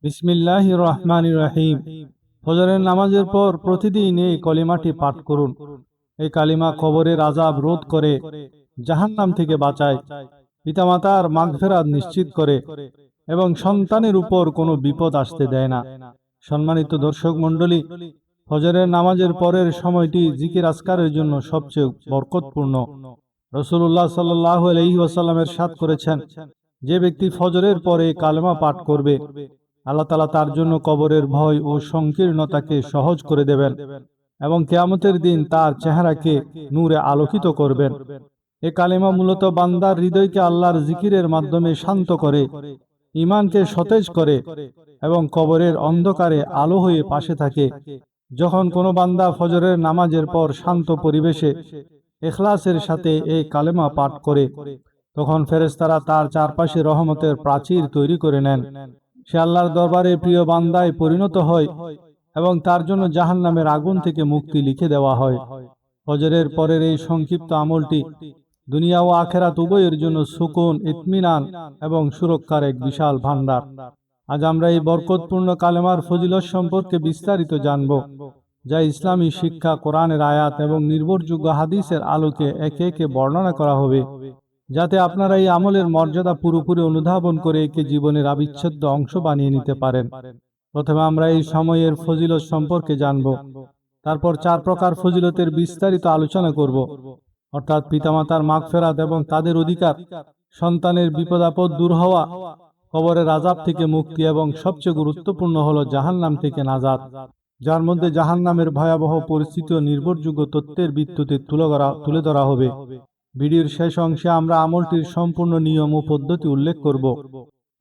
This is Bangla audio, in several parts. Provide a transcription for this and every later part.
বিসমিল্লাহির রহমানির রহিম। ফজরের নামাজের পর প্রতিদিন এই কলিমাটি পাঠ করুন। এই কালিমা কবরের আযাব রোধ করে, জাহান্নাম থেকে বাঁচায়, পিতামাতার মাগফিরাত নিশ্চিত করে এবং সন্তানের উপর কোনো বিপদ আসতে দেয় না। সম্মানিত দর্শক মণ্ডলী, ফজরের নামাজের পরের সময়টি জিকির আজকারের জন্য সবচেয়ে বরকতপূর্ণ। রাসূলুল্লাহ সাল্লাল্লাহু আলাইহি ওয়াসাল্লাম ইরশাদ করেছেন, যে ব্যক্তি ফজরের পরে কালেমা পাঠ করবে, আল্লাহ তাআলা তার জন্য কবরের ভয় ও সংকীর্ণতাকে সহজ করে দেবেন এবং কিয়ামতের দিন তার চেহারাকে নূরে আলোকিত করবেন। এ কালেমা মূলত বান্দার হৃদয়কে আল্লাহর জিকিরের মাধ্যমে শান্ত করে, ঈমানকে সতেজ করে এবং কবরের অন্ধকারে আলো হয়ে পাশে থাকে। যখন কোনো বান্দা ফজরের নামাজের পর শান্ত পরিবেশে ইখলাসের সাথে এই কালেমা পাঠ করে, তখন ফেরেশতারা তার চারপাশে রহমতের প্রাচীর তৈরি করে নেন। সে আল্লাহর দরবারে প্রিয় বান্দায় পরিণত হয় এবং তার জন্য জাহান্নামের আগুন থেকে মুক্তি লিখে দেওয়া হয়। ফজরের পরের এই সংক্ষিপ্ত আমলটি দুনিয়া ও আখেরাত উভয়ের জন্য সুকুন, ইতমিনান এবং সুরক্ষার এক বিশাল ভান্ডার। আজ আমরা এই বরকতপূর্ণ কালেমার ফজিলত সম্পর্কে বিস্তারিত জানব, যা ইসলামী শিক্ষা, কোরআনের আয়াত এবং নির্ভরযোগ্য হাদিসের আলোকে একে একে বর্ণনা করা হবে, যাতে আপনারা এই আমলের মর্যাদা পুরোপুরি অনুধাবন করে একে জীবনের অবিচ্ছেদ্য অংশ বানিয়ে নিতে পারেন। প্রথমে আমরা এই সময়ের ফজিলত সম্পর্কে জানব, তারপর 4 প্রকার ফজিলতের বিস্তারিত আলোচনা করব, অর্থাৎ পিতামাতার মাগফিরাত এবং তাদের অধিকার, সন্তানের বিপদাপদ দূর হওয়া, কবরের আযাব থেকে মুক্তি এবং সবচেয়ে গুরুত্বপূর্ণ হলো জাহান্নাম থেকে নাজাত, যার মধ্যে জাহান্নামের ভয়াবহ পরিস্থিতি ও নির্ভরযোগ্য তথ্যের ভিত্তিতে তুলে ধরা হবে। ভিডিওর শেষ অংশে আমরা আমলটির সম্পূর্ণ নিয়ম ও পদ্ধতি উল্লেখ করব।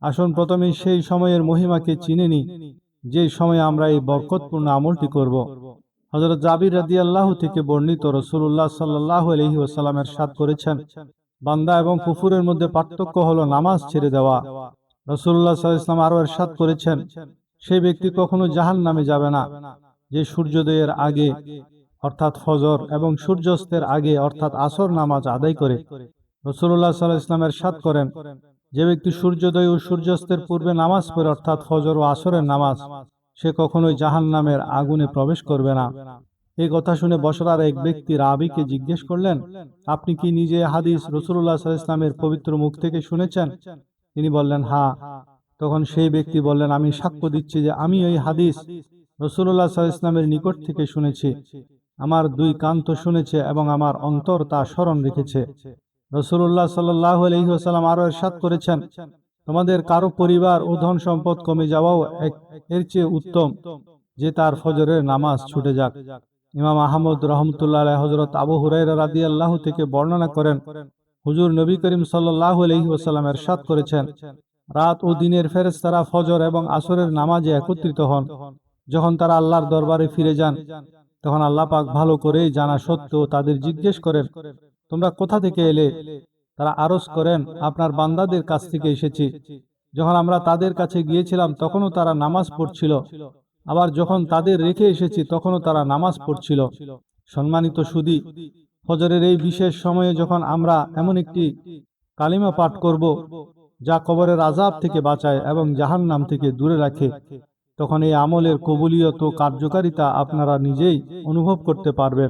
আসুন প্রথমে সেই সময়ের মহিমাকে চিনে নিই, যে সময়ে আমরা এই বরকতপূর্ণ আমলটি করব। হযরত জাবির রাদিয়াল্লাহু থেকে বর্ণিত, রাসূলুল্লাহ সাল্লাল্লাহু আলাইহি ওয়াসাল্লাম ইরশাদ করেছেন, বান্দা এবং কুফুরের মধ্যে পার্থক্য হলো নামাজ ছেড়ে দেওয়া। রাসূলুল্লাহ সাল্লাল্লাহু আলাইহি ওয়াসাল্লাম আরো ইরশাদ করেছেন, সেই ব্যক্তি কখনো জাহান্নামে যাবে না যে সূর্যোদয়ের আগে অর্থাৎ ফজর এবং সূর্যাস্তের আগে অর্থাৎ আসর নামাজ আদায় করে। রাসূলুল্লাহ সাল্লাল্লাহু আলাইহি ওয়াসাল্লাম ইরশাদ করেন, যে ব্যক্তি সূর্যোদয় ও সূর্যাস্তের পূর্বে নামাজ পড়ে অর্থাৎ ফজর ও আসরের নামাজ, সে কখনোই জাহান্নামের আগুনে প্রবেশ করবে না। এই কথা শুনে বসরার এক ব্যক্তি রাবীকে জিজ্ঞেস করলেন, আপনি কি নিজে হাদিস রাসূলুল্লাহ সাল্লাল্লাহু আলাইহি ওয়াসাল্লামের পবিত্র মুখ থেকে শুনেছেন? তিনি বললেন, হ্যাঁ। তখন সেই ব্যক্তি বললেন, আমি সাক্ষ্য দিচ্ছি যে আমি ওই হাদিস রাসূলুল্লাহ সাল্লাল্লাহু আলাইহি ওয়াসাল্লামের নিকট থেকে শুনেছি। আমার 2 কান তো শুনেছে এবং আমার অন্তর তা স্মরণ রেখেছে। রাসূলুল্লাহ সাল্লাল্লাহু আলাইহি ওয়াসাল্লাম আরো ইরশাদ করেছেন, তোমাদের কারো পরিবার ও ধন সম্পদ কমে যাওয়াও এর চেয়ে উত্তম যে তার ফজরের নামাজ ছুটে যাক। ইমাম আহমদ রাহমাতুল্লাহ আলাইহি হযরত আবু হুরায়রা রাদিয়াল্লাহু থেকে বর্ণনা করেন, হুজুর নবী করিম সাল্লাল্লাহু আলাইহি ওয়াসাল্লাম ইরশাদ করেছেন, রাত ও দিনের ফেরেশতারা ফজর এবং আসরের নামাজে একত্রিত হন। যখন তারা আল্লাহর দরবারে ফিরে যান, তখন আল্লাহ পাক ভালো করেই জানা সত্ত্বেও তাদের জিজ্ঞেস করেন, তোমরা কোথা থেকে এলে? তারা আরজ করেন, আপনার বান্দাদের কাছ থেকে এসেছি। যখন আমরা তাদের কাছে গিয়েছিলাম তখনও তারা নামাজ পড়ছিল, আবার যখন তাদের রেখে এসেছি তখনও তারা নামাজ পড়ছিল। সম্মানিত সুধী, ফজরের এই বিশেষ সময়ে যখন আমরা এমন একটি কালিমা পাঠ করব, যা কবরের আযাব থেকে বাঁচায় এবং জাহান্নাম থেকে দূরে রাখে, তখন এই আমলের কবুলিয়ত ও কার্যকারিতা আপনারা নিজেই অনুভব করতে পারবেন।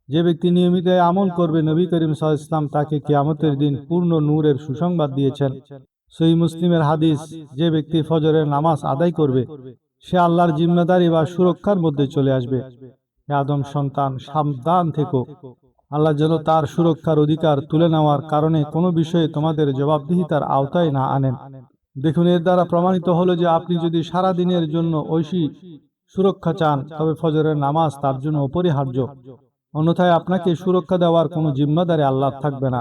যে ব্যক্তি নিয়মিত আমল করবে, নবী করিম সাল্লাল্লাহু আলাইহি ওয়াসাল্লাম তাকে কিয়ামতের দিন পূর্ণ নূরের সুসংবাদ দিয়েছেন। সহিহ মুসলিমের হাদিস, যে ব্যক্তি ফজরের নামাজ আদায় করবে, সে আল্লাহর জিম্মাদারি বা সুরক্ষার মধ্যে চলে আসবে। হে আদম সন্তান, সাবধান থেকো, আল্লাহ যেন তার সুরক্ষার অধিকার তুলে নেওয়ার কারণে কোনো বিষয়ে তোমাদের জবাবদিহিতার আওতায় না আনেন। দেখুন, এর দ্বারা প্রমাণিত হলো যে আপনি যদি সারা দিনের জন্য ঐশী সুরক্ষা চান, তবে ফজরের নামাজ তার জন্য অপরিহার্য। অন্যথায় আপনাকে সুরক্ষা দেওয়ার কোনো জিম্মাদারি আল্লাহ থাকবে না।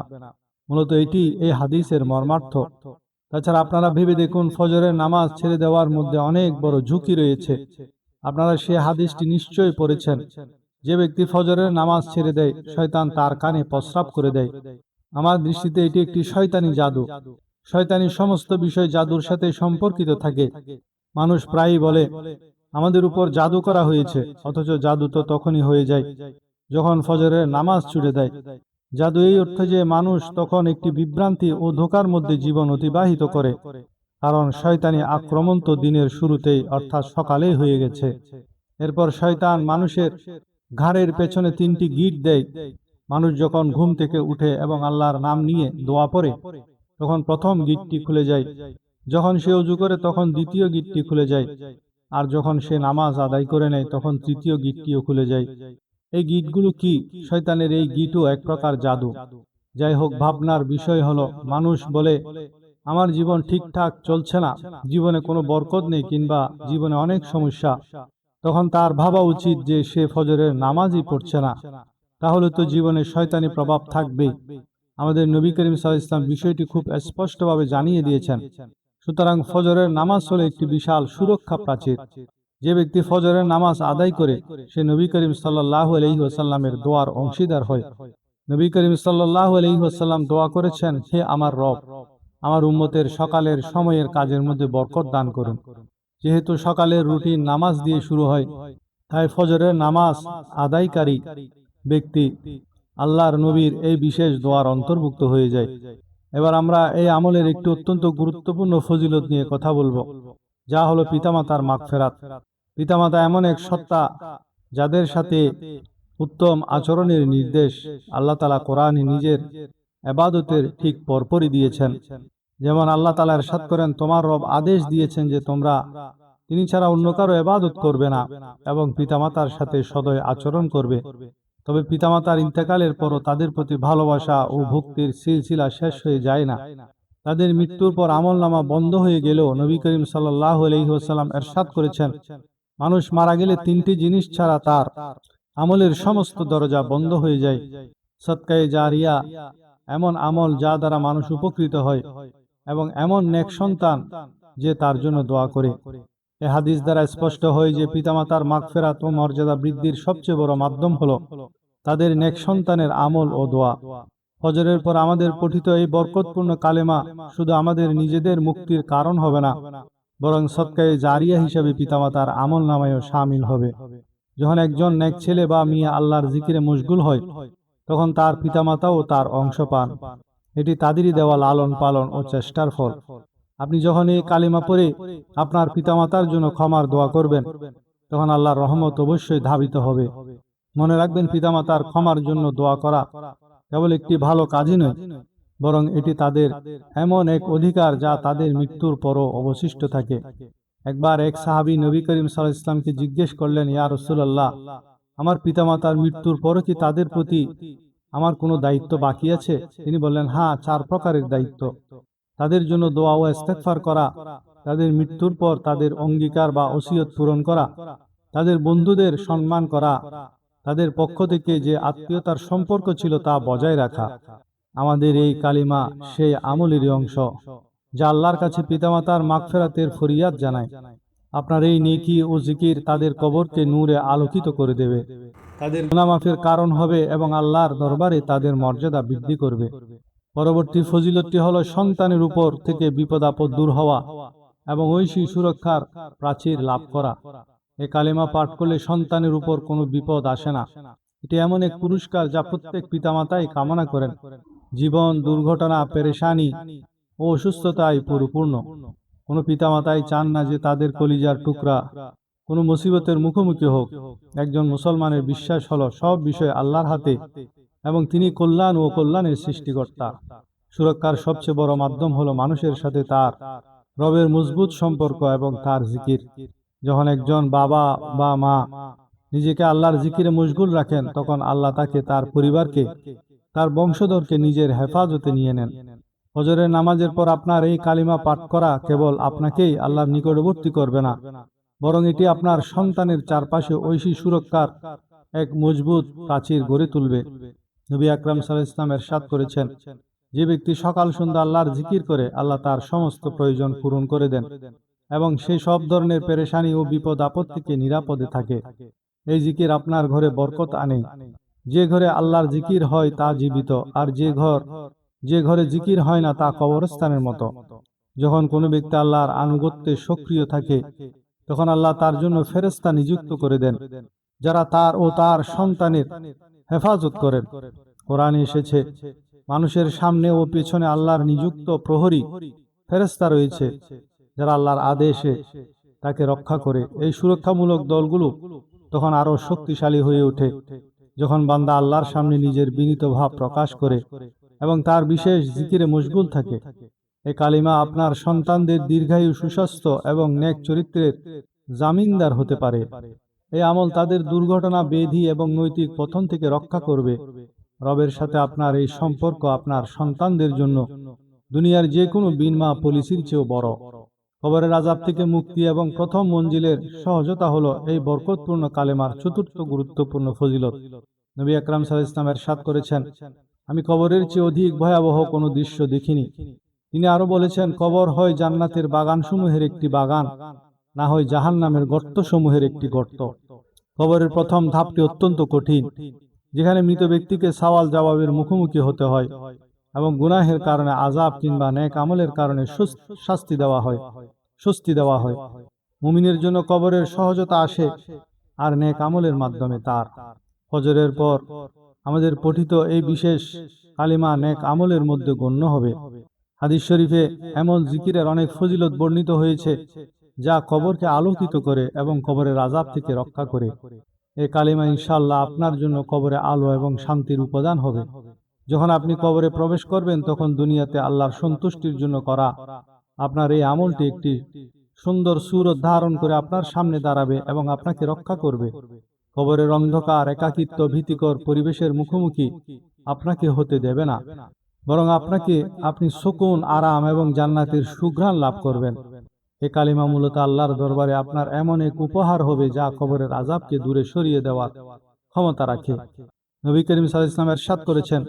মূলত এটি এই হাদিসের মর্মার্থ। তাছাড়া আপনারা ভেবে দেখুন, ফজরের নামাজ ছেড়ে দেওয়ার মধ্যে অনেক বড় ঝুঁকি রয়েছে। আপনারা সে হাদিসটি নিশ্চয়ই পড়েছেন, যে ব্যক্তি ফজরের নামাজ ছেড়ে দেয়, শয়তান তার কানে প্রস্রাব করে দেয়। আমার দৃষ্টিতে এটি একটি শয়তানি জাদু। শয়তানি সমস্ত বিষয় জাদুর সাথে সম্পর্কিত থাকে। মানুষ প্রায়ই বলে, আমাদের উপর জাদু করা হয়েছে, অথচ জাদু তো তখনই হয়ে যায় যখন ফজরের নামাজ ছুটে দেয়। জাদু এই অর্থে যে মানুষ তখন একটি বিভ্রান্তি ও ধোঁকার মধ্যে জীবন অতিবাহিত করে। কারণ শয়তানি আক্রমণ তো দিনের শুরুতেই অর্থাৎ সকালেই হয়ে গেছে। এরপর শয়তান মানুষের ঘাড়ের পেছনে 3টি গিঁট দেয়। মানুষ যখন ঘুম থেকে উঠে এবং আল্লাহর নাম নিয়ে দোয়া পড়ে তখন প্রথম গিঁটটি খুলে যায়, যখন সে ওযু করে তখন দ্বিতীয় গিঁটটি খুলে যায়, আর যখন সে নামাজ আদায় করে নেয় তখন তৃতীয় গিঁটটিও খুলে যায়। এই গিঁটগুলো কি? শয়তানের এই গিঁটও এক প্রকার জাদু। যাই হোক, ভাবনার বিষয় হলো, মানুষ বলে আমার জীবন ঠিকঠাক চলছে না, জীবনে কোনো বরকত নেই, কিংবা জীবনে অনেক সমস্যা। তখন তার ভাবা উচিত যে সে ফজরের নামাজই পড়ছে না, তাহলে তো জীবনে শয়তানি প্রভাব থাকবেই। আমাদের নবী করিম সাল্লাল্লাহু আলাইহি ওয়াসাল্লাম বিষয়টি খুব স্পষ্টভাবে জানিয়ে দিয়েছেন। সুতরাং ফজরের নামাজ হলো একটি বিশাল সুরক্ষা প্রাচীর। যে ব্যক্তি ফজরের নামাজ আদায় করে সে নবী করিম সাল্লাল্লাহু আলাইহি ওয়াসাল্লামের দোয়ার অংশীদার হয়। নবী করিম সাল্লাল্লাহু আলাইহি ওয়াসাল্লাম দোয়া করেছেন, হে আমার রব, আমার উম্মতের সকালের সময়ের কাজের মধ্যে বরকত দান করুন। যেহেতু সকালের রুটিন নামাজ দিয়ে শুরু হয়, তাই ফজরের নামাজ আদায়কারী ব্যক্তি আল্লাহর নবীর এই বিশেষ দোয়ার অন্তর্ভুক্ত হয়ে যায়। এবার আমরা এই আমলের একটি অত্যন্ত গুরুত্বপূর্ণ ফজিলত নিয়ে কথা বলবো, যা হলো পিতামাতার মাগফিরাত। পিতামাতা এমন এক সত্তা যাদের সাথে উত্তম আচরণের নির্দেশ আল্লাহ তাআলা কোরআনে নিজের ইবাদতের ঠিক পরপরই দিয়েছেন। যেমন আল্লাহ তাআলা ইরশাদ করেন, তোমার রব আদেশ দিয়েছেন যে তোমরা তিনি ছাড়া অন্য কারো ইবাদত করবে না এবং পিতামাতার সাথে সদয় আচরণ করবে। তবে পিতামাতার ইন্তেকালের পরও তাদের প্রতি ভালোবাসা ও ভক্তির সিলসিলা শেষ হয়ে যায় না। তাদের মৃত্যুর পর আমলনামা বন্ধ হয়ে গেলেও নবী করিম সাল্লাল্লাহু আলাইহি ওয়াসাল্লাম ইরশাদ করেছেন, মানুষ মারা গেলে 3টি জিনিস ছাড়া তার আমলের সমস্ত দরজা বন্ধ হয়ে যায়। সদকায়ে জারিয়া, এমন আমল যা দ্বারা মানুষ উপকৃত হয়, এবং এমন নেক সন্তান যে তার জন্য দোয়া করে। এ হাদিস দ্বারা স্পষ্ট হয় যে পিতামাতার মাগফিরাত ও মর্যাদা বৃদ্ধির সবচেয়ে বড় মাধ্যম হলো তাদের নেক সন্তানের আমল ও দোয়া। ফজরের পর আমাদের পঠিত এই বরকতপূর্ণ কালেমা শুধু আমাদের নিজেদের মুক্তির কারণ হবে না, বরং সদকায়ে জারিয়া হিসেবে পিতামাতার আমল নামায়ও শামিল হবে। যখন একজন নেক ছেলে বা মেয়ে আল্লাহর জিকিরে মশগুল হয়, তখন তার পিতামাতাও তার অংশ পান। এটি তাদেরই দেওয়া লালন পালন ও চেষ্টার ফল। আপনি যখন এই কালিমা পড়ে আপনার পিতামাতার জন্য ক্ষমার দোয়া করবেন, তখন আল্লাহর রহমত অবশ্যই ধাবিত হবে। মনে রাখবেন, পিতামাতার ক্ষমার জন্য দোয়া করা কেবল একটি ভালো কাজই নয়, বরং এটি তাদের এমন এক অধিকার যা তাদের মৃত্যুর পরও অবশিষ্ট থাকে। একবার এক সাহাবী নবী করিম সাল্লাল্লাহু আলাইহি ওয়াসাল্লামকে জিজ্ঞেস করলেন, ইয়া রাসূলুল্লাহ, আমার পিতামাতার মৃত্যুর পরও কি তাদের প্রতি আমার কোনো দায়িত্ব বাকি আছে? তিনি বললেন, হ্যাঁ, 4 প্রকারের দায়িত্ব। তাদের জন্য দোয়া ও ইস্তেগফার করা, তাদের মৃত্যুর পর তাদের অঙ্গীকার বা ওসিয়ত পূরণ করা, তাদের বন্ধুদের সম্মান করা, তাদের পক্ষ থেকে যে আত্মীয়তার সম্পর্ক ছিল তা বজায় রাখা। আমাদের এই কালিমা সেই আমলেরই অংশ যা আল্লাহর কাছে পিতামাতার মাগফিরাতের ফরিয়াদ জানায়। আপনার এই নেকি ও জিকির তাদের কবরকে নূরে আলোকিত করে দেবে, তাদের গুনাহ মাফের কারণ হবে এবং আল্লাহর দরবারে তাদের মর্যাদা বৃদ্ধি করবে। পরবর্তী ফজিলতটি হলো সন্তানের উপর থেকে বিপদ আপদ দূর হওয়া এবং ঐশী সুরক্ষার প্রাচীর লাভ করা। এ কালেমা পাঠ করলে সন্তানের উপর কোনো বিপদ আসে না। এটি এমন এক পুরস্কার যা প্রত্যেক পিতামাতাই কামনা করেন। জীবন দুর্ঘটনা, পেরেশানি ও অসুস্থতায় পরিপূর্ণ। কোনো পিতামাতাই চান না যে তাদের কলিজার টুকরা কোনো মুসিবতের মুখোমুখি হোক। একজন মুসলমানের বিশ্বাস হলো সব বিষয় আল্লাহর হাতে এবং তিনি কল্যাণ ও কল্যাণের সৃষ্টিকর্তা। সুরক্ষার সবচেয়ে বড় মাধ্যম হলো মানুষের সাথে তার রবের মজবুত সম্পর্ক এবং তার জিকির। যখন একজন বাবা বা মা নিজেকে আল্লাহর জিকিরে মশগুল রাখেন, তখন আল্লাহ তাকে, তার পরিবারকে, তার বংশধরকে নিজের হেফাজতে নিয়ে নেন। ফজরের নামাজের পর আপনার এই কালিমা পাঠ করা কেবল আপনাকেই আল্লাহর নিকটবর্তী করবে না, বরং এটি আপনার সন্তানের চারপাশে ঐশী সুরক্ষার এক মজবুত প্রাচীর গড়ে তুলবে। নবী আকরাম সাল্লাল্লাহু আলাইহি ওয়াসাল্লাম ইরশাদ করেছেন, যে ব্যক্তি সকাল সন্ধ্যা আল্লাহর জিকির করে, আল্লাহ তার সমস্ত প্রয়োজন পূরণ করে দেন এবং সে সব ধরনের পেরেশানি ও বিপদ আপদ থেকে নিরাপদে থাকে। এই জিকির আপনার ঘরে বরকত আনে। যে ঘরে আল্লাহর জিকির হয় তা জীবিত, আর যে ঘরে জিকির হয় না তা কবরস্থানের মতো। যখন কোনো ব্যক্তি আল্লাহর আনুগত্যে সক্রিয় থাকে, তখন আল্লাহ তার জন্য ফেরেশতা নিযুক্ত করে দেন, যারা তার ও তার সন্তানের হেফাজত করেন। কোরআনে এসেছে, মানুষের সামনে ও পেছনে আল্লাহর নিযুক্ত প্রহরী ফেরেশতা রয়েছে, যারা আল্লাহর আদেশে তাকে রক্ষা করে। এই সুরক্ষামূলক দলগুলো তখন আরো শক্তিশালী হয়ে ওঠে যখন বান্দা আল্লাহর সামনে নিজের বিনীত ভাব প্রকাশ করে এবং তার বিশেষ জিকিরে মশগুল থাকে। এই কালিমা আপনার সন্তানদের দীর্ঘায়ু, সুস্বাস্থ্য এবং নেক চরিত্রের জামিনদার হতে পারে। এই আমল তাদের দুর্ঘটনা, ব্যাধি এবং নৈতিক পতন থেকে রক্ষা করবে। রবের সাথে আপনার এই সম্পর্ক আপনার সন্তানদের জন্য দুনিয়ার যে কোনো বীমা পলিসির চেয়েও বড়। কবরের আযাব থেকে মুক্তি এবং প্রথম মঞ্জিলের সহজতা হলো এই বরকতপূর্ণ কালেমার চতুর্থ গুরুত্বপূর্ণ ফজিলত। নবী আকরাম সাল্লাল্লাহু আলাইহি ওয়াসাল্লাম ইরশাদ করেছেন, আমি কবরের চেয়ে অধিক ভয়াবহ কোনো দৃশ্য দেখিনি। তিনি আরো বলেছেন, কবর হয় জান্নাতের বাগানসমূহের একটি বাগান, না হয় জাহান্নামের গর্তসমূহের একটি গর্ত। কবরের প্রথম ধাপটি অত্যন্ত কঠিন, যেখানে মৃত ব্যক্তিকে সওয়াল জবাবের মুখোমুখি হতে হয় এবং গুনাহের কারণে আযাব কিংবা নেক আমলের কারণে স্বস্তি দেওয়া হয়। মুমিনের জন্য কবরের সহজতা আসে আর নেক আমলের মাধ্যমে তার। ফজরের পর আমাদের পঠিত এই বিশেষ কালিমা নেক আমলের মধ্যে গণ্য হবে। হাদিস শরীফে এমন জিকিরের অনেক ফজিলত বর্ণিত হয়েছে যা কবরকে আলোকিত করে এবং কবরের আযাব থেকে রক্ষা করে। এই কালিমা ইনশাআল্লাহ আপনার জন্য কবরে আলো এবং শান্তির উপাদান হবে। যখন আপনি কবরে প্রবেশ করবেন তখন দুনিয়াতে আল্লাহর সন্তুষ্টির জন্য করা আপনার এই আমলটি একটি সুন্দর সূরত ধারণ করে আপনার সামনে দাঁড়াবে এবং আপনাকে রক্ষা করবে। কবরের অন্ধকার, একাকিত্ব, ভীতিকর পরিবেশের মুখোমুখি আপনাকে হতে দেবে না, বরং আপনি সুকুন, আরাম এবং জান্নাতের সুঘ্রাণ লাভ করবেন। এ কালিমা মূলত আল্লাহর দরবারে আপনার এমন এক উপহার হবে যা কবরের আযাবকে দূরে সরিয়ে দেওয়ার ক্ষমতা রাখে। নবী করিম সাল্লাল্লাহু আলাইহি ওয়াসাল্লাম ইরশাদ করেছেন,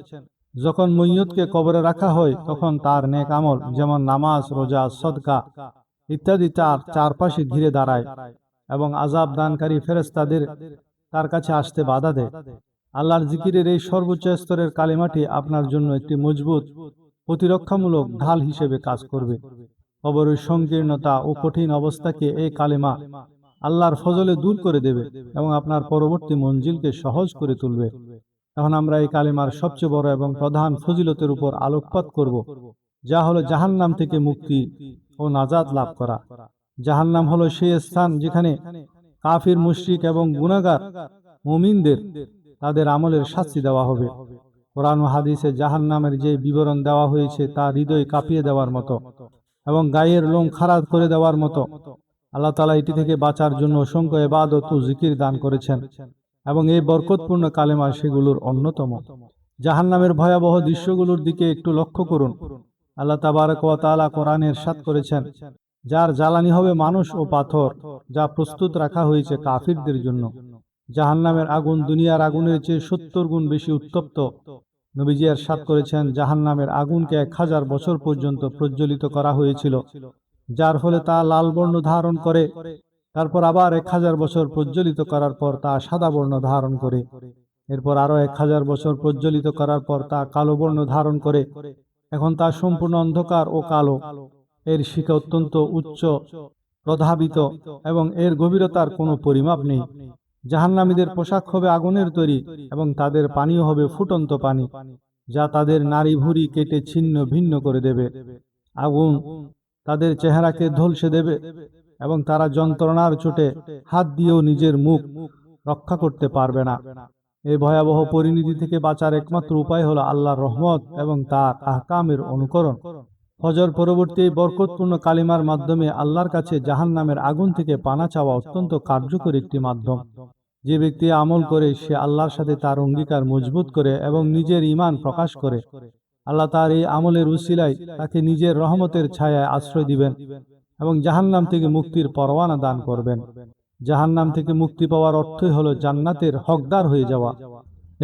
যখন মইয়তকে কবরে রাখা হয় তখন তার নেক আমল যেমন নামাজ, রোজা, সদকা ইত্যাদি তার চারপাশে ঘিরে দাঁড়ায় এবং আযাব দানকারী ফেরেশতাদের তার কাছে আসতে বাধা দেয়। আল্লাহর জিকিরের এই সর্বোচ্চ স্তরের কালিমাটি আপনার জন্য একটি মজবুত প্রতিরক্ষামূলক ঢাল হিসেবে কাজ করবে। কবরের সংকীর্ণতা ও কঠিন অবস্থাকে এই কালিমা আল্লাহর ফজলে দূর করে দেবে এবং আপনার পরবর্তী মঞ্জিলকে সহজ করে তুলবে। এখন আমরা এই কালিমার সবচেয়ে বড় এবং প্রধান ফজিলতের উপর আলোকপাত করব, যা হলো জাহান্নাম থেকে মুক্তি ও নাজাত লাভ করা। জাহান্নাম হলো সেই স্থান যেখানে কাফির, মুশরিক এবং গুনাহগার মুমিনদের তাদের আমলের শাস্তি দেওয়া হবে। কোরআন ও হাদিসে জাহান্নামের যে বিবরণ দেওয়া হয়েছে তা হৃদয় কাঁপিয়ে দেওয়ার মতো এবং গায়ের লোম খারাপ করে দেওয়ার মতো। আল্লাহ তাআলা এটি থেকে বাঁচার জন্য অসংখ্য ইবাদত ও জিকির দান করেছেন এবং এই বরকতপূর্ণ কালেমা সেগুলোর অন্যতম। জাহান্নামের ভয়াবহ দৃশ্যগুলোর দিকে একটু লক্ষ্য করুন। আল্লাহ তাবারক ওয়া তাআলা কোরআনে ইরশাদ করেছেন, যার জ্বালানি হবে মানুষ ও পাথর, যা প্রস্তুত রাখা হয়েছে কাফিরদের জন্য। জাহান্নামের আগুন দুনিয়ার আগুনের চেয়ে 70 গুণ বেশি উত্তপ্ত। নবীজি ইরশাদ করেছেন, জাহান্নামের আগুনকে 1000 বছর পর্যন্ত প্রজ্বলিত করা হয়েছিল, যার ফলে তা লাল বর্ণ ধারণ করে। তারপর আবার 1000 বছর প্রজ্বলিত করার পর তা সাদা বর্ণ ধারণ করে। এরপর আরো 1000 বছর প্রজ্বলিত করার পর তা কালো বর্ণ ধারণ করে। এখন তা সম্পূর্ণ অন্ধকার ও কালো। এর শিখা অত্যন্ত উচ্চ প্রধাবিত এবং এর গভীরতার কোনো পরিমাপ নেই। জাহান্নামীদের পোশাক হবে আগুনের তৈরি এবং তাদের পানীয় হবে ফুটন্ত পানি, যা তাদের নাড়ি ভুঁড়ি কেটে ছিন্ন ভিন্ন করে দেবে। আগুন তাদের চেহারাকে ঝলসে দেবে এবং তারা যন্ত্রণার চোটে হাত দিয়েও নিজের মুখ রক্ষা করতে পারবে না। এই ভয়াবহ পরিণতি থেকে বাঁচার একমাত্র উপায় হলো আল্লাহর রহমত এবং তার আহকামের অনুকরণ। ফজর পরবর্তী বরকতপূর্ণ কালিমার মাধ্যমে আল্লাহর কাছে জাহান্নামের আগুন থেকে পানা চাওয়া অত্যন্ত কার্যকর একটি মাধ্যম। যে ব্যক্তি আমল করে সে আল্লাহর সাথে তার অঙ্গীকার মজবুত করে এবং নিজের ঈমান প্রকাশ করে। আল্লাহ তার এই আমলের উসিলায় তাকে নিজের রহমতের ছায়ায় আশ্রয় দিবেন এবং জাহান্নাম থেকে মুক্তির পরওয়ানা দান করবেন। জাহান্নাম থেকে মুক্তি পাওয়ার অর্থই হলো জান্নাতের হকদার হয়ে যাওয়া।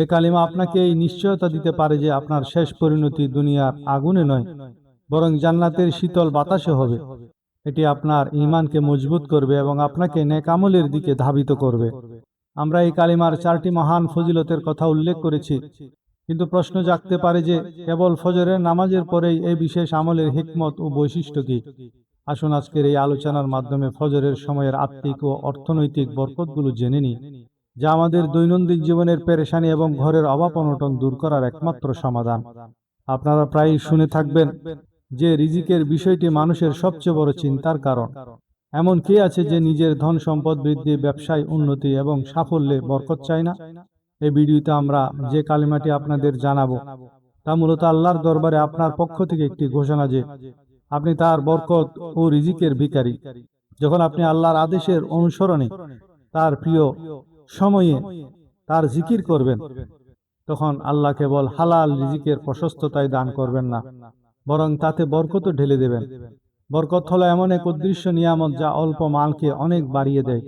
এই কালিমা আপনাকে এই নিশ্চয়তা দিতে পারে যে আপনার শেষ পরিণতি দুনিয়ার আগুনে নয়, বরং জান্নাতের শীতল বাতাসে হবে। এটি আপনার ঈমানকে মজবুত করবে এবং আপনাকে নেক আমলের দিকে ধাবিত করবে। আমরা এই কালিমার 4টি মহান ফজিলতের কথা উল্লেখ করেছি, কিন্তু প্রশ্ন জাগতে পারে যে কেবল ফজরের নামাজের পরেই এই বিশেষ আমলের হিকমত ও বৈশিষ্ট্য কি। আসুন আজকের এই আলোচনার মাধ্যমে ফজরের সময়ের আত্মিক ও অর্থনৈতিক বরকতগুলো জেনে নিই, যা আমাদের দৈনন্দিন জীবনের পেরেশানি এবং ঘরের অভাব অনটন দূর করার একমাত্র সমাধান। আপনারা প্রায়ই শুনে থাকবেন যে রিজিকের বিষয়টি মানুষের সবচেয়ে বড় চিন্তার কারণ। এমন কে আছে যে নিজের ধন সম্পদ বৃদ্ধি, ব্যবসায় উন্নতি এবং সাফল্যে বরকত চায় না? এই ভিডিওতে আমরা যে কালিমাটি আপনাদের জানাবো তা মূলত আল্লাহর দরবারে আপনার পক্ষ থেকে একটি ঘোষণা যে আপনি তার বরকত ও রিজিকের ভিখারি। যখন আপনি আল্লাহর আদেশের অনুসরণে তার প্রিয় সময়ে তার জিকির করবেন, তখন আল্লাহ কেবল হালাল রিজিকের প্রশস্ততায় দান করবেন না, বরং তাতে বরকতও ঢেলে দেবেন। বরকত হলো এমন এক অদৃশ্য নিয়ামত যা অল্প মালকে অনেক বাড়িয়ে দেয়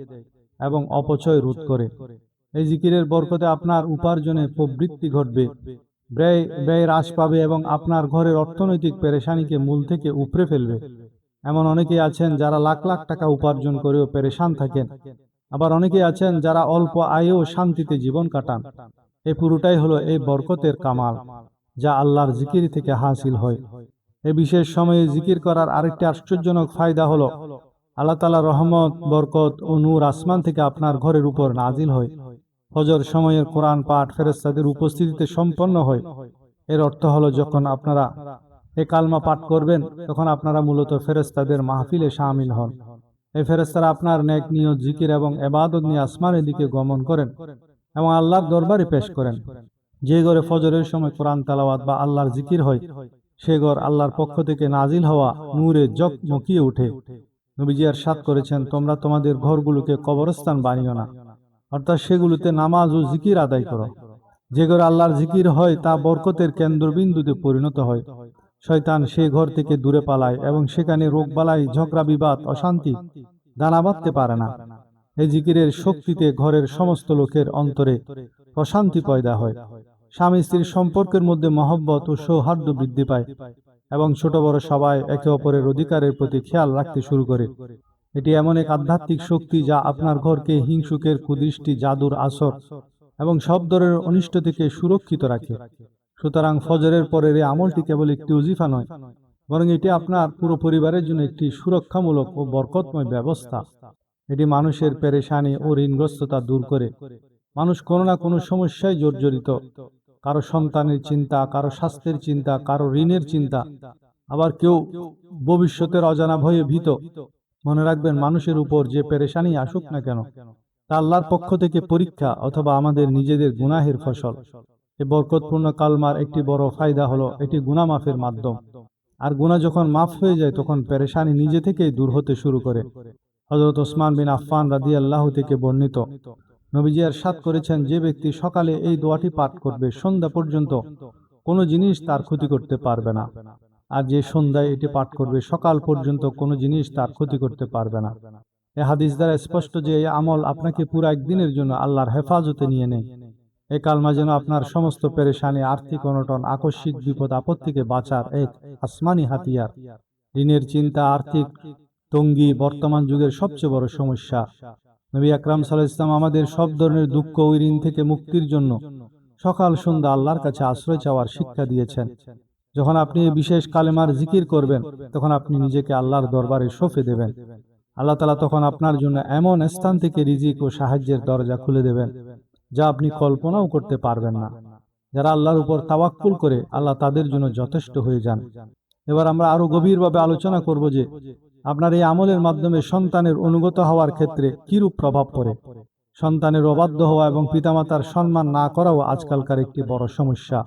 এবং অপচয় রোধ করে। এই জিকিরের বরকতে আপনার উপার্জনে প্রবৃদ্ধি ঘটবে, ব্যয় হ্রাস পাবে এবং আপনার ঘরের অর্থনৈতিক পেরেশানিকে মূল থেকে উপড়ে ফেলবে। এমন অনেকেই আছেন যারা লাখ লাখ টাকা উপার্জন করেও পেরেশান থাকেন, আবার অনেকেই আছেন যারা অল্প আয়েও শান্তিতে জীবন কাটান। এই পুরোটাই হলো এই বরকতের কামাল যা আল্লাহর জিকির থেকে হাসিল হয়। এই বিশেষ সময়ে জিকির করার আরেকটি আশ্চর্যজনক ফায়দা হলো আল্লাহ তাআলার রহমত, বরকত ও নূর আসমান থেকে আপনার ঘরের উপর নাজিল হয়। ফজর সময়ের কোরআন পাঠ ফেরেশতাদের উপস্থিতিতে সম্পন্ন হয়। এর অর্থ হলো যখন আপনারা এই কালমা পাঠ করবেন তখন আপনারা মূলত ফেরেশতাদের মাহফিলে শামিল হন। এই ফেরেশতারা আপনার নেক নিয়ত, জিকির এবং ইবাদত নিয়ে আসমানের দিকে গমন করেন এবং আল্লাহর দরবারে পেশ করেন। যে ঘরে ফজরের সময় কোরআন তেলাওয়াত বা আল্লাহর জিকির হয়, সে ঘর আল্লাহর পক্ষ থেকে নাজিল হওয়া নূরে জকমকিয়ে ওঠে। নবীজি ইরশাদ করেছেন, তোমরা তোমাদের ঘরগুলোকে কবরস্থান বানিও না, অর্থাৎ সেগুলোতে নামাজ ও জিকির আদায় করো। যে ঘরে আল্লাহর জিকির হয় তা বরকতের কেন্দ্রবিন্দুতে পরিণত হয়। শয়তান সে ঘর থেকে দূরে পালায় এবং সেখানে রোগবালাই, ঝগড়া বিবাদ, অশান্তি দানা বাঁধতে পারে না। এই জিকিরের শক্তিতে ঘরের সমস্ত লোকের অন্তরে প্রশান্তি পয়দা হয়। স্বামী স্ত্রীর সম্পর্কের মধ্যে মহব্বত ও সৌহার্দ্য বৃদ্ধি পায় এবং ছোট বড় সবাই একে অপরের অধিকারের প্রতি খেয়াল রাখতে শুরু করে। এটি এমন এক আধ্যাত্মিক শক্তি যা আপনার ঘরকে হিংসুকের কুদৃষ্টি, জাদুর আসর এবং সব ধরনের অনিষ্ট থেকে সুরক্ষিত রাখে। সুতরাং ফজরের পরের এই আমলটি কেবল একটি ওজিফা নয়, বরং এটি আপনার পুরো পরিবারের জন্য একটি সুরক্ষামূলক ও বরকতময় ব্যবস্থা। এটি মানুষের পেরেশানি ও ঋণগ্রস্ততা দূর করে। মানুষ কোনো না কোনো সমস্যায় জর্জরিত, কারো সন্তানের চিন্তা, কারো স্বাস্থ্যের চিন্তা, কারো ঋণের চিন্তা, আবার কেউ ভবিষ্যতের অজানা ভয়ে ভীত। মনে রাখবেন, মানুষের উপর যে পেরেশানি আসুক না কেন তা আল্লাহর পক্ষ থেকে পরীক্ষা অথবা আমাদের নিজেদের গুনাহের ফসল। এই বরকতপূর্ণ কালমার একটি বড় ফায়দা হলো এটি গুনাহ মাফের মাধ্যম। আর গুনাহ যখন মাফ হয়ে যায় তখন পেরেশানি নিজে থেকেই দূর হতে শুরু করে। হযরত ওসমান বিন আফফান রাদিয়াল্লাহু থেকে বর্ণিত, নবীজি ইরশাদ করেছেন, যে ব্যক্তি সকালে এই দোয়াটি পাঠ করবে সন্ধ্যা পর্যন্ত কোনো জিনিস তার ক্ষতি করতে পারবে না, আর যে সন্ধ্যায় এটি পাঠ করবে সকাল পর্যন্ত কোনো জিনিস তার ক্ষতি করতে পারবে না। এই হাদিস দ্বারা স্পষ্ট যে এই আমল আপনাকে পুরো একদিনের জন্য আল্লাহর হেফাজতে নিয়ে নেয়। এই কালমা যেন আপনার সমস্ত পেরেশানি, আর্থিক অনটন, আকস্মিক বিপদ আপদ থেকে বাঁচার এক আসমানি হাতিয়ার। ঋণের চিন্তা, আর্থিক তঙ্গি বর্তমান যুগের সবচেয়ে বড় সমস্যা। নবী আকরাম সাল্লাল্লাহু আলাইহি ওয়াসাল্লাম আমাদের সব ধরনের দুঃখ ও ঋণ থেকে মুক্তির জন্য সকাল সন্ধ্যা আল্লাহর কাছে আশ্রয় চাওয়ার শিক্ষা দিয়েছেন। যখন আপনি এই বিশেষ কালেমার জিকির করবেন তখন আপনি নিজেকে আল্লাহর দরবারে সঁপে দেবেন। আল্লাহ তাআলা তখন আপনার জন্য এমন স্থান থেকে রিজিক ও সাহায্যের দরজা খুলে দেবেন যা আপনি কল্পনাও করতে পারবেন না। যারা আল্লাহর উপর তাওয়াক্কুল করে, আল্লাহ তাদের জন্য যথেষ্ট হয়ে যান। এবার আমরা আরো গভীরভাবে আলোচনা করব যে আপনার এই আমলের মাধ্যমে সন্তানের অনুগত হওয়ার ক্ষেত্রে কিরূপ প্রভাব পড়ে। সন্তানের অবাধ্য হওয়া এবং পিতামাতার সম্মান না করাও আজকালকার একটি বড় সমস্যা।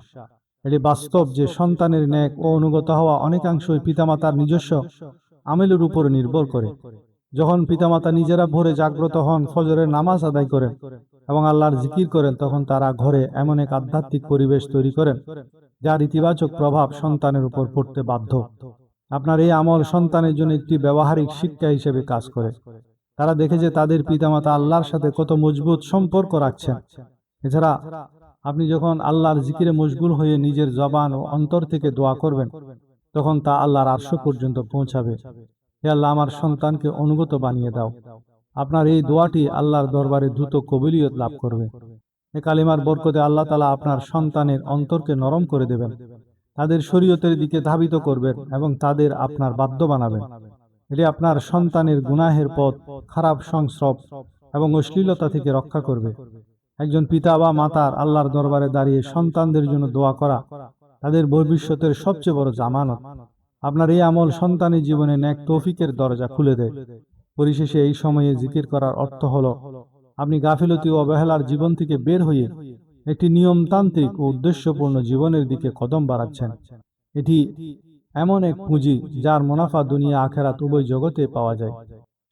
এটি বাস্তব যে সন্তানের ন্যাক ও অনুগত হওয়া অনেকাংশই পিতামাতার নিজস্ব আমলের উপর নির্ভর করে। যখন পিতামাতা নিজেরা ভোরে জাগ্রত হন, ফজরের নামাজ আদায় করেন এবং আল্লাহর জিকির করেন, তখন তারা ঘরে এমন এক আধ্যাত্মিক পরিবেশ তৈরি করেন যার ইতিবাচক প্রভাব সন্তানের উপর পড়তে বাধ্য। আপনার এই আমল সন্তানের জন্য একটি ব্যবহারিক শিক্ষা হিসেবে কাজ করে। তারা দেখে যে তাদের পিতামাতা আল্লাহর সাথে কত মজবুত সম্পর্ক রাখছেন। এছাড়া আপনি যখন আল্লাহর জিকিরে মশগুল হয়ে নিজের জবান ও অন্তর থেকে দোয়া করবেন তখন তা আল্লাহর আরশ পর্যন্ত পৌঁছাবে। হে আল্লাহ, আমার সন্তানকে অনুগত বানিয়ে দাও। আপনার এই দোয়াটি আল্লাহর দরবারে দ্রুত কবুলিয়ত লাভ করবে। এই কালিমার বরকতে আল্লাহ তাআলা আপনার সন্তানের অন্তরকে নরম করে দেবেন, তাদের শরীয়তের দিকে ধাবিত করবেন এবং তাদের আপনার বাধ্য বানাবেন। এটি আপনার সন্তানের গুনাহের পথ, খারাপ সংস্রব এবং অশ্লীলতা থেকে রক্ষা করবে। একজন পিতা বা মাতার আল্লাহর দরবারে দাঁড়িয়ে সন্তানদের জন্য দোয়া করা তাদের ভবিষ্যতের সবচেয়ে বড় জামানত। আপনার এই আমল সন্তানের জীবনে নেক তৌফিকের দরজা খুলে দেয়। পরিশেষে এই সময়ে জিকির করার অর্থ হলো আপনি গাফিলতি ও অবহেলার জীবন থেকে বের হয়ে একটি নিয়মতান্ত্রিক ও উদ্দেশ্যপূর্ণ জীবনের দিকে কদম বাড়াচ্ছেন। এটি এমন এক পুঁজি যার মুনাফা দুনিয়া আখেরাত উভয় জগতে পাওয়া যায়।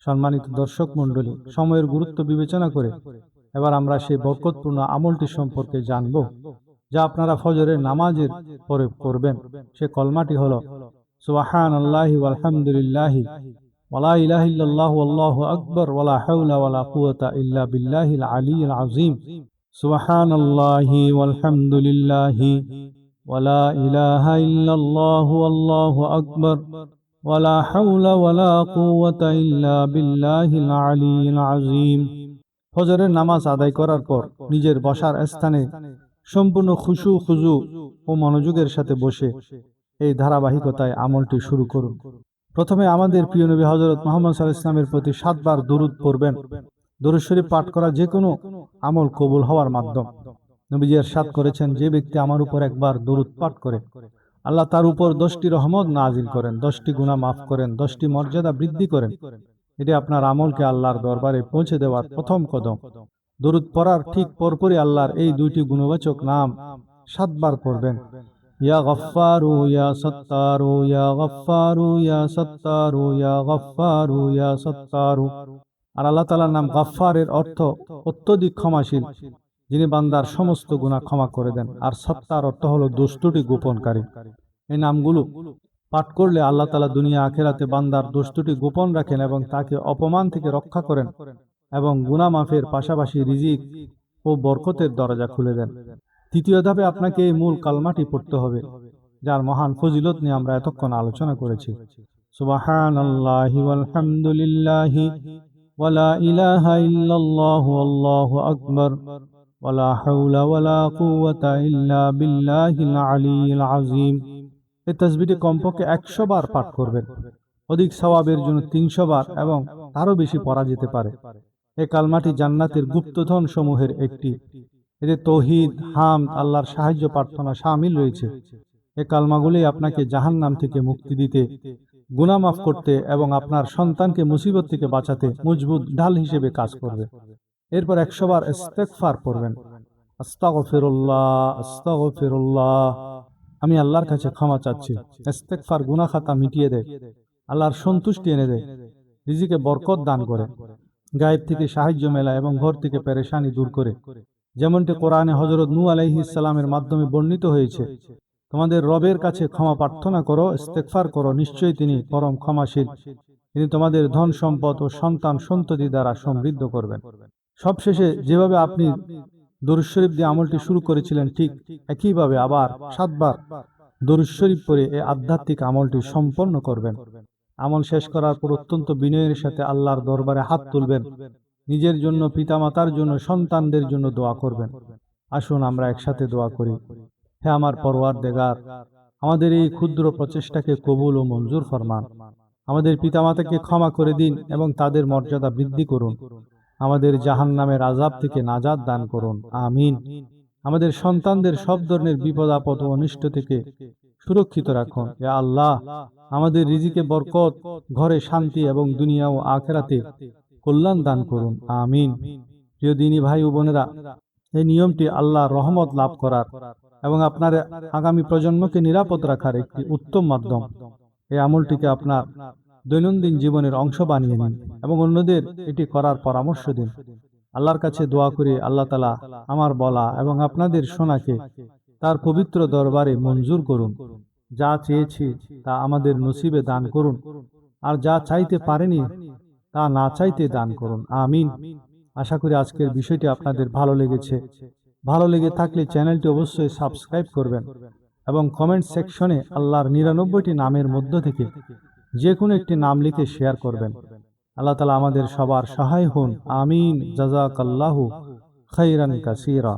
সম্মানিত দর্শক মণ্ডলী, সময়ের গুরুত্ব বিবেচনা করে এবার আমরা সেই বরকতপূর্ণ আমলটি সম্পর্কে জানব, যা আপনারা ফজরের নামাজের পরে করবেন। সে কলমাটি হলো সুবহানাল্লাহি ওয়ালহামদুলিল্লাহি ওয়ালা ইলাহা ইল্লাল্লাহু আল্লাহু আকবার ওয়ালা হাওলা ওয়ালা কুওয়াতা ইল্লা বিল্লাহিল আলিয়্যিল আযীম। সুবহানাল্লাহি ওয়ালহামদুলিল্লাহি ওয়ালা ইলাহা ইল্লাল্লাহু আল্লাহু আকবার ওয়ালা হাওলা ওয়ালা কুওয়াতা ইল্লা বিল্লাহিল আলিয়্যিল আযীম। ফজরের নামাজ আদায় করার পর নিজের বসার স্থানে সম্পূর্ণ খুজু ও মনোযোগের সাথে বসে এই ধারাবাহিকতায় আমলটি শুরু করুন। প্রথমে আমাদের প্রিয় নবী হযরত মুহাম্মদ সাল্লাল্লাহু আলাইহি ওয়াসাল্লামের প্রতি 7 বার দরুদ পড়বেন। দরুদ শরীফ পাঠ করা যে কোনো আমল কবুল হওয়ার মাধ্যম। নবীজি ইরশাদ করেছেন, যে ব্যক্তি আমার উপর একবার দরুদ পাঠ করে আল্লাহ তার উপর 10টি রহমত নাজিল করেন, 10টি গুনাহ মাফ করেন, 10টি মর্যাদা বৃদ্ধি করেন। এটি আপনার আমলকে আল্লাহর দরবারে পৌঁছে দেওয়ার প্রথম কদম। দরুদ পড়ার ঠিক পরপরই আল্লাহর এই দুইটি গুণবাচক নাম 7 বার পড়বেন। ইয়া গফফারু ইয়া সত্তারু ইয়া গফফারু ইয়া সত্তারু ইয়া গফফারু ইয়া সত্তারু। আর আল্লাহ তাআলার নাম গফফারের অর্থ অত্যধিক ক্ষমাশীল, যিনি বান্দার সমস্ত গুনাহ ক্ষমা করে দেন। আর সত্তার অর্থ হলো দোষ ত্রুটি গোপনকারী। এই নামগুলো পাঠ করলে আল্লাহ তাআলা দুনিয়া আখিরাতে বান্দার দোষ ত্রুটি গোপন রাখেন এবং তাকে অপমান থেকে রক্ষা করেন এবং গুনাহ মাফের পাশাপাশি রিজিক ও বরকতের দরজা খুলে দেন। তৃতীয় ধাপে আপনাকে এই মূল কালমাটি পড়তে হবে, যার মহান ফজিলত নিয়ে আমরা এতক্ষণ আলোচনা করেছি। সুবহানাল্লাহি ওয়ালহামদুলিল্লাহি ওয়ালা ইলাহা ইল্লাল্লাহু আল্লাহু আকবার ওয়ালা হাওলা ওয়ালা কুওয়াতা ইল্লা বিল্লাহিল আলিয়্যিল আযীম। এই তাসবিহটি কমপক্ষে 100 বার পাঠ করবেন। অধিক সওয়াবের জন্য 300 বার এবং তারও বেশি পড়া যেতে পারে। এই কালমাটি জান্নাতের গুপ্তধন সমূহের একটি। এতে তৌহিদ, হামদ, আল্লাহর সাহায্য প্রার্থনা শামিল রয়েছে। এই কালমাগুলি আপনাকে জাহান্নাম থেকে মুক্তি দিতে, গুনাহ মাফ করতে এবং আপনার সন্তানকে মুসিবত থেকে বাঁচাতে মজবুত ঢাল হিসেবে কাজ করবে। এরপর 100 বার ইস্তেগফার পড়বেন। আস্তাগফিরুল্লাহ আস্তাগফিরুল্লাহ, আমি আল্লাহর কাছে ক্ষমা চাচ্ছি। ইস্তেগফার গুনাহ খাতা মিটিয়ে দেয়, আল্লাহর সন্তুষ্টি এনে দেয়, রিজিকে বরকত দান করে, গায়েব থেকে সাহায্য মেলায় এবং ঘর থেকে পেরেশানি দূর করে। যেমনটি কোরআনে হযরত নূহ আলাইহিস সালামের মাধ্যমে বর্ণিত হয়েছে, তোমাদের রবের কাছে ক্ষমা প্রার্থনা করো, ইস্তেগফার করো, নিশ্চয়ই তিনি পরম ক্ষমাশীল, তিনি তোমাদের ধন সম্পদ ও সন্তান সন্ততি দ্বারা সমৃদ্ধ করবেন। সবশেষে যেভাবে আপনি দরুদ শরীফ দিয়ে আমলটি শুরু করেছিলেন, ঠিক একইভাবে আবার 7 বার দরুদ শরীফ পড়ে এই আধ্যাত্মিক আমলটি সম্পন্ন করবেন। আমল শেষ করার পর অত্যন্ত বিনয়ের সাথে আল্লাহর দরবারে হাত তুলবেন। নিজের জন্য, পিতামাতার জন্য, সন্তানদের জন্য দোয়া করবেন। আসুন আমরা একসাথে দোয়া করি। হে আমার পরওয়ারদিগার, আমাদের এই ক্ষুদ্র প্রচেষ্টাকে কবুল ও মঞ্জুর ফরমান। আমাদের পিতামাতাকে ক্ষমা করে দিন এবং তাদের মর্যাদা বৃদ্ধি করুন। আমাদের জাহান্নামের আযাব থেকে নাজাত দান করুন, আমিন। আমাদের সন্তানদের সব ধরনের বিপদ আপদ ও অনিষ্ট থেকে সুরক্ষিত রাখুন। ইয়া আল্লাহ, আমাদের রিজিকে বরকত, ঘরে শান্তি এবং দুনিয়া ও আখিরাতে কল্যাণ দান করুন, আমিন। প্রিয় দিনী ভাই ও বোনেরা, এই নিয়মটি আল্লাহর রহমত লাভ করার এবং আপনার আগামী প্রজন্মকে নিরাপদ রাখার একটি উত্তম মাধ্যম। এই আমলটিকে আপনার দৈনন্দিন জীবনের অংশ বানিয়ে নিন এবং অন্যদের এটি করার পরামর্শ দিন। আল্লাহর কাছে দোয়া করি, আল্লাহ তাআলা আমার বলা এবং আপনাদের শোনাকে তার পবিত্র দরবারে মঞ্জুর করুন। যা চেয়েছি তা আমাদের নসিবে দান করুন, আর যা চাইতে পারেনি তা না চাইতে দান করুন, আমিন। আশা করি আজকের বিষয়টি আপনাদের ভালো লেগেছে। ভালো লেগে থাকলে চ্যানেলটি অবশ্যই সাবস্ক্রাইব করবেন এবং কমেন্ট সেকশনে আল্লাহর 99টি নামের মধ্য থেকে যে কোনো একটি নাম লিখে শেয়ার করবেন। আল্লাহ তাআলা আমাদের সবার সহায় হন, আমিন। জাযাকাল্লাহু খাইরান কাসীরা।